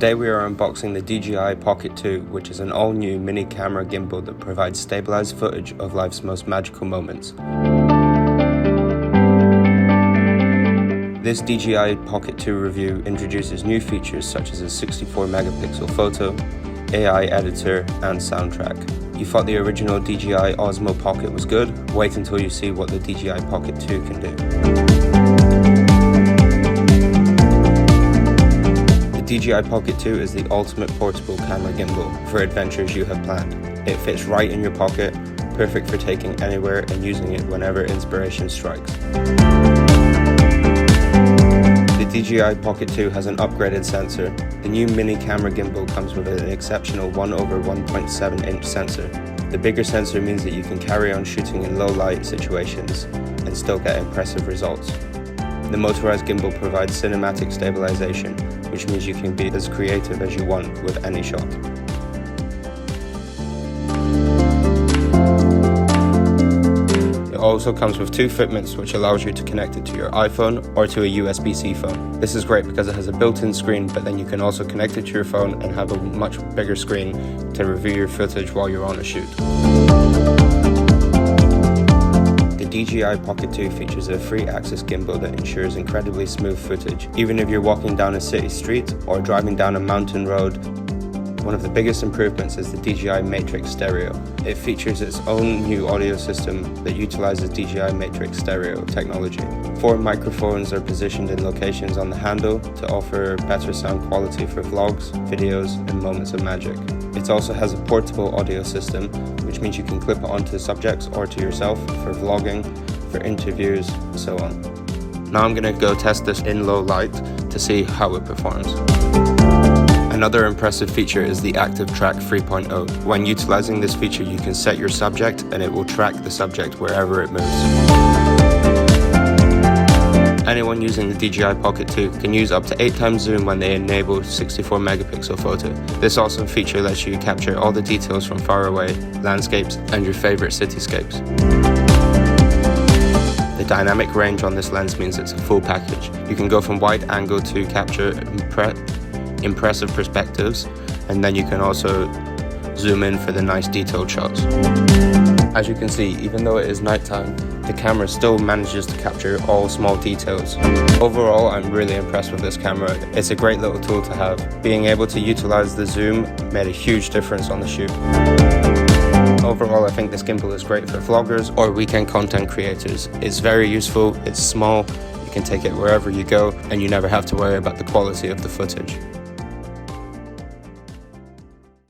Today we are unboxing the DJI Pocket 2, which is an all-new mini camera gimbal that provides stabilized footage of life's most magical moments. This DJI Pocket 2 review introduces new features such as a 64 megapixel photo, AI editor, and soundtrack. You thought the original DJI Osmo Pocket was good? Wait until you see what the DJI Pocket 2 can do. The DJI Pocket 2 is the ultimate portable camera gimbal for adventures you have planned. It fits right in your pocket, perfect for taking anywhere and using it whenever inspiration strikes. The DJI Pocket 2 has an upgraded sensor. The new mini camera gimbal comes with an exceptional 1/1.7 inch sensor. The bigger sensor means that you can carry on shooting in low light situations and still get impressive results. The motorized gimbal provides cinematic stabilization, which means you can be as creative as you want with any shot. It also comes with two fitments, which allows you to connect it to your iPhone or to a USB-C phone. This is great because it has a built-in screen, but then you can also connect it to your phone and have a much bigger screen to review your footage while you're on a shoot. The DJI Pocket 2 features a 3-axis gimbal that ensures incredibly smooth footage, even if you're walking down a city street or driving down a mountain road. One of the biggest improvements is the DJI Matrix Stereo. It features its own new audio system that utilizes DJI Matrix Stereo technology. 4 microphones are positioned in locations on the handle to offer better sound quality for vlogs, videos, and moments of magic. It also has a portable audio system, which means you can clip it onto subjects or to yourself for vlogging, for interviews, and so on. Now I'm going to go test this in low light to see how it performs. Another impressive feature is the Active Track 3.0. When utilizing this feature, you can set your subject and it will track the subject wherever it moves. Anyone using the DJI Pocket 2 can use up to 8 times zoom when they enable 64 megapixel photo. This awesome feature lets you capture all the details from far away, landscapes, and your favorite cityscapes. The dynamic range on this lens means it's a full package. You can go from wide angle to capture impressive perspectives, and then you can also zoom in for the nice detailed shots. As you can see, even though it is nighttime, the camera still manages to capture all small details. Overall, I'm really impressed with this camera. It's a great little tool to have. Being able to utilize the zoom made a huge difference on the shoot. Overall, I think this gimbal is great for vloggers or weekend content creators. It's very useful, it's small, you can take it wherever you go, and you never have to worry about the quality of the footage.